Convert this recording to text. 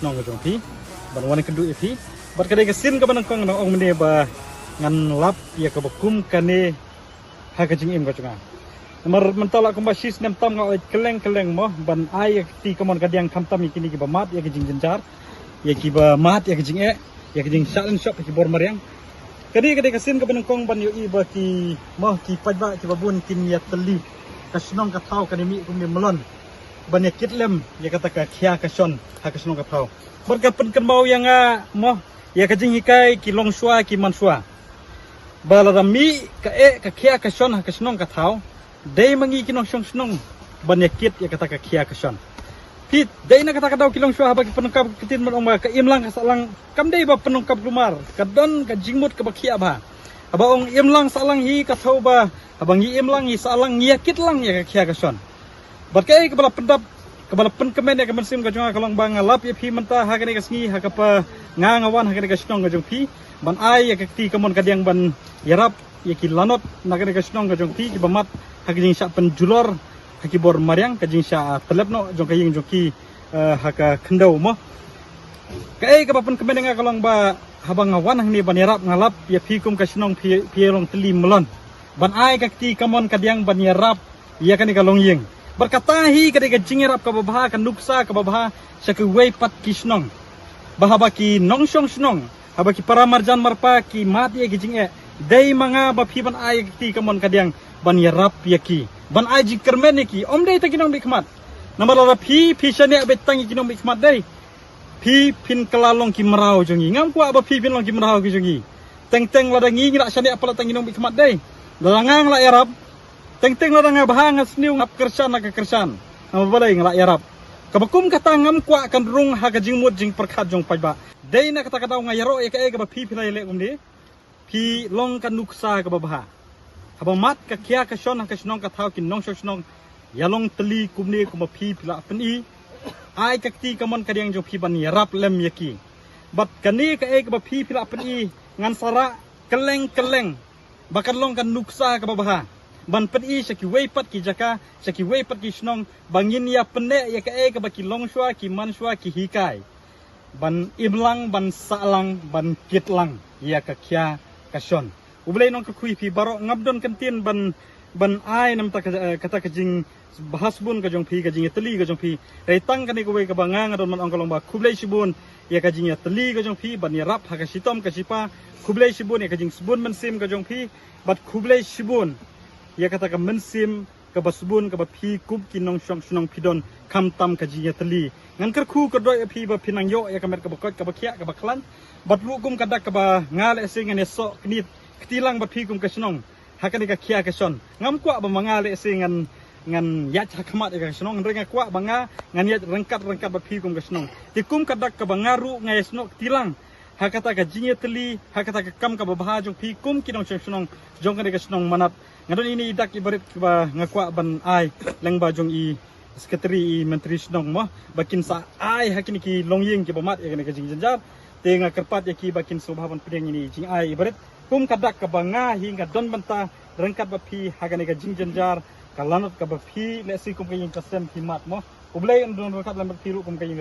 kasnong ka jong pi ban wan ka du pi bat ka de ka sin ka ban kong na ong mene ba ngan lap ya ka bakum kane ha ka jing im ka chunga mar mentala ko ba sis nem tam nga keleng mo ban ai ti ka mon ka diang tham tam ikini ki ba mat ya ka jing jenjar ya ki ba mat ya ka jing ya ka jing salen shop ki bor mariang kadi kasin ka ban kong ban yo i ba ki mo ki pajba ki babun kin ya teli kasnong ka thau ka mi kum mi melon ban ya kitlem ya kata ka khia ka son ha kasnong ka thau bar ka pen kan mau yang mo ya ka jing hikai ki long shua ki man shua balada mi ka ka khia ka son ha kasnong ka thau dei mangi ki nong shong snong ban ya kit ya kata ka khia ka son pit dei na kata ka daw ki long shua ba ki penungkap kitin man ong ka imlang ka salang kam dei ba penungkap lumar ka don ka jingmut ka bakhia ba aba ong imlang salang hi ka thau ba abang hi imlang hi salang ngia kit lang ya ka khia ka son bat kai ka bala pendap ka bala pen kemen ya ka mensim ka jonga kalong bang lap ya phi menta ha ka ni ka sngi ha ka pa nga ngawan ha ka ni ka snong ka jong phi ban ai ya ka ti ka mon ka diang ban yarap ya ki lanot na ka ni ka snong ka jong phi ki bamat ha ka jing sa pen julor ha ki bor mariang ka jing sa telep no jong ka ying jong ki ha ka khendau mo kai ka pen kemen nga kalong ba habang ngawan ni ban yarap ngalap ya phi kum ka snong phi long teli melon ban ai ka ti ka mon ka diang ban yarap ya ka ni ka long ying berkatahi ketika jingerap ke babah kan nuksa ke babah syak wei pat kisnong bahaba ki nongsong snong haba ki para marjan marpa ki mat ye gijing dei manga ba phi ban ai ti kamon kadiang ban yarap yaki ban ai ji kermen ki om dei ta kinong bikmat namar la phi shane betang kinong bikmat dei phi pin kelalong ki merau jongi ngam kwa ba phi pin long ki merau ki jongi teng la dangi ngira shane apala tang kinong bikmat dei dalangang la yarap teng la nga bahang sniu ngap kersan na ka kersan am balai ngla yarap kabakum kata ngam kwa kan rung ha ka jingmut jing perkhat jong pajba dei na kata kata nga yaro e ka ba phi philai le umni phi long kan nuksa ka baha haba mat ka khia ka shon ka snong ka thau kin nong snong yalong teli kumni kuma phi phila pni ai ka ti ka mon ka diang jong phi ban yarap lem yaki bat kani ka ba phi phila pni ngan sara keleng bakan long kan nuksa ka baha ban peni saki wei pat ki jaka saki wei pat ki snong bangin ya pene ya ka baki long shua ki man shua ki hikai ban iblang ban salang ban kitlang ya ka kya ka shon ublei nong ka kui pi baro ngabdon kantin ban ai nam ta kata ka jing bahasbun ka jong phi ka jing teli ka jong phi reitang ka ni ko wei ka bangang adon man ongkolong ba kublei sibun ya ka jing ya teli ka jong phi ban ya rap ha ka sitom ka sipa kublei sibun ya ka jing sibun man sim ka jong phi bat kublei sibun ya kata ka mensim ka basbun ka phi kup kinong snong pidon kam tam ka jiya teli ngan ker khu ka doi phi ba pinang yo ya kamer ka bakot ka bakhia ka baklan bat lu kum ka dak ka ba ngale sing ne so knit ktilang ba phi kum ka snong hakani ka khia ka son ngam kwa ba mangale sing ngan yat hakmat ka snong renga kwa ba nga ngan yat rengkat ba phi kum ka snong tikum ka dak ka ba ngaru ngai snok ktilang hakata ka jiya teli hakata ka kam ka ba jong phi kum kinong snong jong ka snong manap ngadon ini dak ibarit ba ngakwa ban ai leng ba jong i sekretari i menteri snong mo bakin sa ai hakini ki longying ki bamat ya ka jing janjar tenga kerpat ya ki bakin subhaban pedeng ini jing ai ibarit kum kadak ka banga hingga don banta rengkat ba phi hagani ka jing janjar kalanot ka ba phi lesi kum ka yin kasem himat mo ublei ndon kat lam phi ru kum ka yin